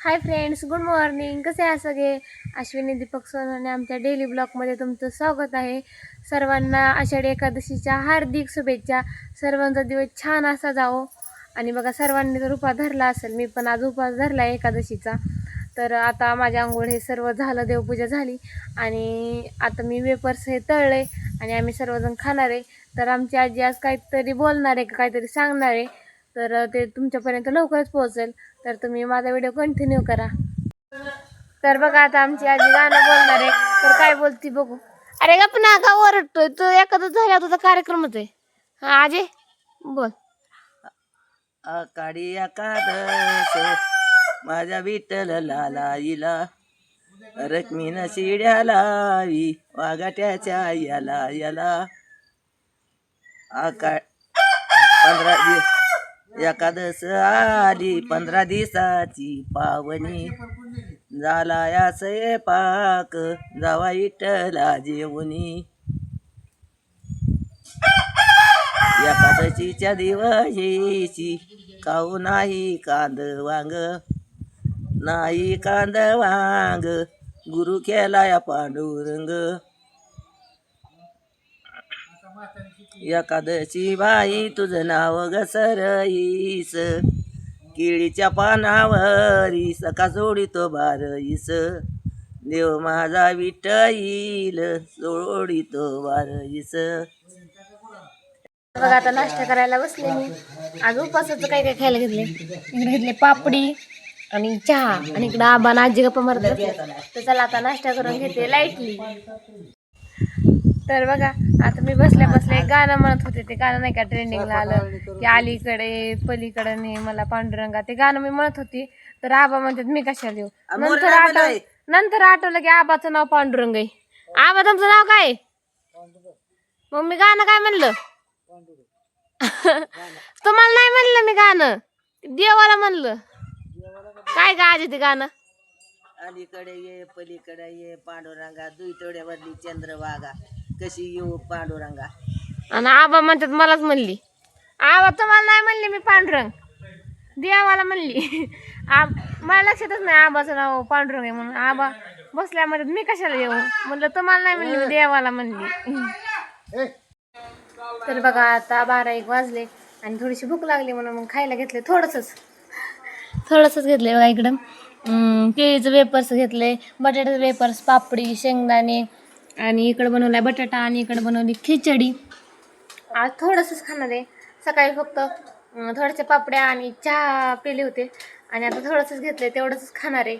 Hi friends, good morning. कसे आहे सगळे? अश्विनी दीपक सोनवणे आमच्या डेली ब्लॉगमध्ये तुमचं स्वागत आहे. सर्वांना आषाढी एकादशीच्या हार्दिक शुभेच्छा. सर्वांचा दिवस छान असा जावो. आणि बघा, सर्वांनी तर उपवास धरला असेल. मी पण आज उपवास धरला आहे एकादशीचा. तर आता माझ्या आंघोळ हे सर्व झालं, देवपूजा झाली आणि आता मी वेपर्स हे तळले आणि आम्ही सर्वजण खाणार आहे. तर आमची आजी आज काहीतरी बोलणार आहे, काहीतरी सांगणार आहे, तर ते तुमच्यापर्यंत लवकरच पोहोचेल. तर तुम्ही माझा व्हिडिओ कंटिन्यू करा. तर बघा, आता आमची आजी गाणं बोलणार आहे. तर काय बोलती बघू. अरे गप ना, का ओरडतोय तो? एखादं झाला तुझा कार्यक्रमच आहे. हा आजी बोल. आकाडी एकादस माझ्या विठ्ठल लालाईला, रखमीन शिड्या लावी वाघाट्याच्या याला याला. 15 एकादस आली, 15 दिवसाची पावनी, झाला या स्वयंपाक जावा विठ्ठला जेवणी. एकादशीच्या दिवशी खाऊ नाही कांद वांग, नाही कांद वांग, गुरु केला या पांडुरंग. एकादशी बाई तुझं नाव घसरईस, केळीच्या पानावरी सका सोडितो बारईस, देव माझा विठ्ठल सोडितो बारईस. बघा, आता नाश्ता करायला बसले मी. आज उपवासाचं काय काय खायला घेतले. इकडे घेतले पापडी आणि चहा, आणि इकडं आबा आणि आजी गप्पा मारत बसले. तर चला आता नाश्ता करून घेते लाईटली. तर बघा, आता मी बसल्या बसल्या एक गाणं म्हणत होते. ते गाणं नाही का ट्रेंडिंगला आलं की अलीकडे पलीकडे ने मला पांडुरंगा, ते गाणं मी म्हणत होती. तर आबा म्हणतात मी कशाला देऊ. नंतर आठवलं की आबाचं नाव पांडुरंग आहे. आबा तुमचं नाव काय? मग मी गाणं काय म्हणलं? तुम्हाला नाही म्हणलं मी गाणं, देवाला म्हणलं. काय गा आजी ते गाणं? अलीकडे ये पलीकडे ये पांडुरंगा, दुई तोड्यावरली चंद्रवागा, कशी येऊ पांडुरंगा. आणि आबा म्हणतात मलाच म्हणली. आबा तुम्हाला नाही म्हणली मी पांडुरंग, देवाला म्हणली. मला लक्षातच नाही आबाचं नाव पांडुरंग आहे म्हणून. आबा बसल्या म्हणतात मी कशाला येऊ. म्हणलं तुम्हाला नाही म्हणली, मी देवाला म्हणली. तर बघा, आता 12-1 वाजले आणि थोडीशी भूक लागली म्हणून मग खायला घेतले. थोडंसंच घेतले. बघा, इकडं केळीचं वेपर्स घेतले, बटाट्याचे वेपर्स, पापडी, शेंगदाणे, आणि इकडं बनवलाय बटाटा, आणि इकडं बनवली खिचडी. आज थोडंसंच खाणार आहे. सकाळी फक्त थोड्याशा पापड्या आणि चहा पिले होते आणि आता थोडंसंच घेतलं, तेवढंच खाणार आहे.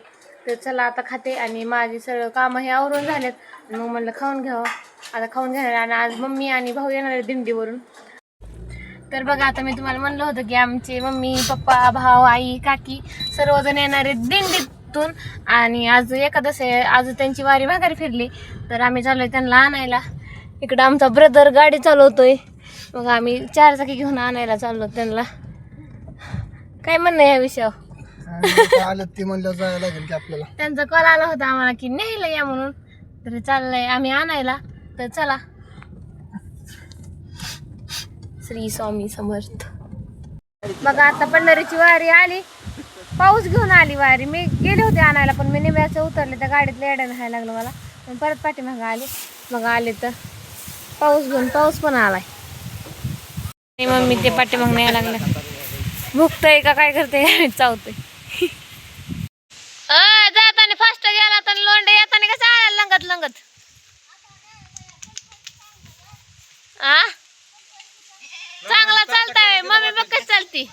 तर चला आता खाते. आणि माझी सगळं कामं हे आवरून झालेत. मग म्हणलं खाऊन घ्यावं. आता खाऊन घेणार. आणि आज मम्मी आणि भाऊ येणार आहे दिंडीवरून. तर बघा, आता मी तुम्हाला म्हणलं होतं की आमचे मम्मी पप्पा भाऊ आई काकी सर्वजण येणार आहेत दिंडीतून. आणि आज एकादश आहे, आज त्यांची वारी माघारी फिरली. तर आम्ही चाललोय त्यांना आणायला. इकडं आमचा ब्रदर गाडी चालवतोय, मग आम्ही 4 चाकी घेऊन आणायला चाललो त्यांना. काय म्हणणं या विषयावर? त्यांचा कॉल आला होता आम्हाला की न्यायला या म्हणून. तर चाललंय आम्ही आणायला. तर चला. श्री स्वामी समर्थ. बघा, आता पंढरीची वारी आली. पाऊस घेऊन आली वारी. मी गेले होते आणायला, पण मी निम्याचं उतरले. त्या गाडीतलं येडं व्हायला लागलं मला. पण परत पाठीमागं आले. मग आले तर पाऊस घेऊन, पाऊस पण आलाय. मम्मी ते पाठीमागं यायला लागलं. भुकतय का काय करते चावतोय. जाताना फास्ट गेला तर लोंडे, येताना कसं आला लंगत लंगत. आ चांगला चालताय मम्मी, बघ कशी चालती.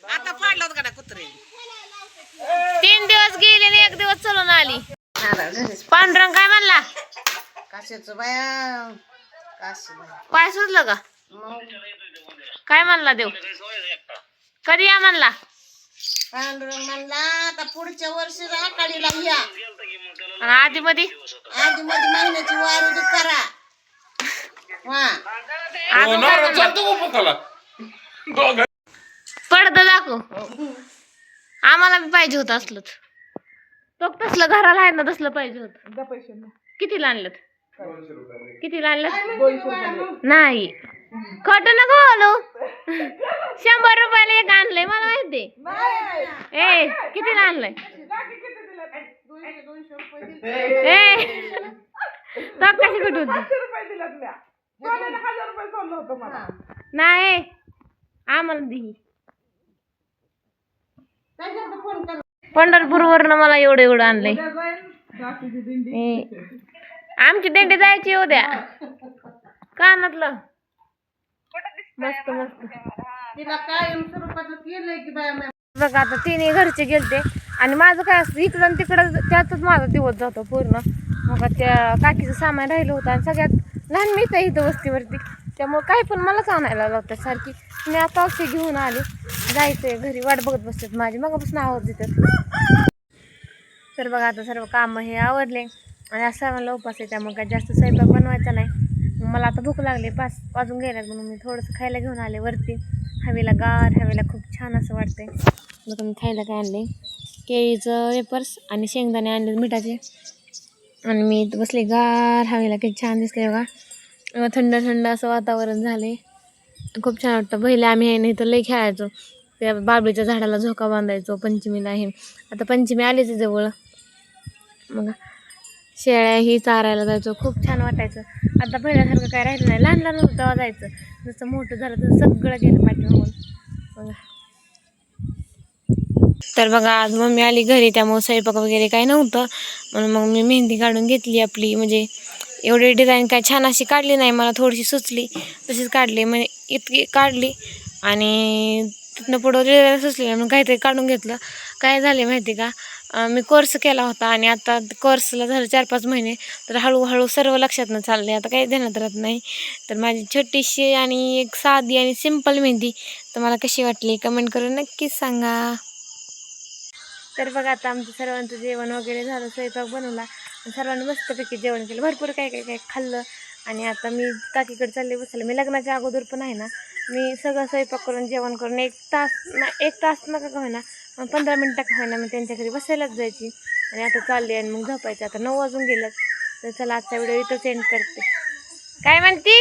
आता पाडला होता का कुत्रे? 3 दिवस गेली आणि 1 दिवस चलून आली. पांडुरंग काय म्हणला? काशीचं बाया, पाय सुजलं का? काय म्हणला देव? कधी या म्हणला? पांडुरंग म्हणला आता पुढच्या वर्षी आकाडीला या. आणि आधी मध्ये महिन्याची वारी करा. पडदा दाखव. आम्हाला बी पाहिजे होत असलं. तो तसलं घराला आहे ना, तसलं पाहिजे होत. किती आणलं? कितीला आणलं? नाही, खोटं नको बोलू. 100 रुपयाला ते ए कितीला आणलंय ए तो कशी कुठे होती नाही आम्हाला दे पंढरपूर वरनं मला एवढं एवढं आणलंय आमची दिंडी जायची उद्या कानातलं मस्त मस्त बघा आता तिने घरचे गेलते आणि माझं काय असतं इकडं आणि तिकडं त्यातच माझा दिवस जातो पूर्ण. मग त्या काकीचं सामान राहिलं होतं आणि सगळ्यात लहान मीच आहे इथं वस्तीवरती त्यामुळे काही पण मलाच आणायला लावतात सारखी. मी आता औषध घेऊन आले जायचंय घरी वाट बघत बसतात माझी मगापासून आवाज देतात. तर बघा आता सर्व कामं हे आवडले आणि असं मला उपास आहे त्यामुळे काय जास्त स्वयंपाक बनवायचा नाही. मला आता भूक लागली 5 वाजून गेल्यात म्हणून मी थोडंसं खायला घेऊन आले वरती. हवेला गार हवेला खूप छान असं वाटतंय. मग मी खायला काय आणले केळीचं वेपर्स आणि शेंगदाणे आणले मिठाचे आणि मी इथं बसले गार हवेला किती छान दिसते बघा. थंड थंड असं वातावरण झाले खूप छान वाटतं. पहिले आम्ही आहे नाही तर लई खेळायचो त्या बाबळीच्या झाडाला झोका बांधायचो पंचमीला आहे. आता पंचमी आलीच जवळ मग शेळ्या ही चारायला जायचो खूप छान वाटायचं. आता पहिल्यासारखं काय राहिलं नाही. लहान लहान होतं तेव्हा जायचं जसं मोठं झालं तसं सगळं गेलं पाठीमागून बघा. तर बघा आज मम्मी आली घरी त्यामुळे स्वयंपाक वगैरे काही नव्हतं म्हणून मग मी मेहंदी काढून घेतली आपली. म्हणजे एवढी डिझाईन काय छान अशी काढली नाही मला थोडीशी सुचली तशीच काढली म्हणजे इतकी काढली आणि तिथनं पुढं डिझाईन सुचली म्हणून काहीतरी काढून घेतलं. काय झाले माहिती का मी कोर्स केला होता आणि आता कोर्सला झालं 4-5 महिने तर हळूहळू सर्व लक्षात चालले आता काही ध्यानात राहत नाही. तर माझी छोटीशी आणि एक साधी आणि सिंपल मेहंदी तुम्हाला कशी वाटली कमेंट करून नक्कीच सांगा. तर बघा आता आमचं सर्वांचं जेवण वगैरे झालं स्वयंपाक बनवला सर्वांनी मस्तपैकी जेवण केलं भरपूर काय काय काय खाल्लं आणि आता मी काकीकडे चालले बसले. मी लग्नाच्या अगोदर पण आहे ना मी सगळं स्वयंपाक करून जेवण करून 1 तास नका का होईना 15 मिनटं का होईना मी त्यांच्या घरी बसायलाच जायची आणि आता चालली आणि मग झोपायचं. आता 9 वाजून गेलं तर चला आजचा व्हिडिओ इथंच एंड करते. काय म्हणती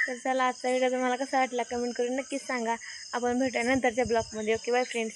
तर चला आजचा व्हिडिओ तुम्हाला कसा वाटला कमेंट करून नक्कीच सांगा. आपण भेटूया नंतरच्या ब्लॉगमध्ये. Okay bye friends.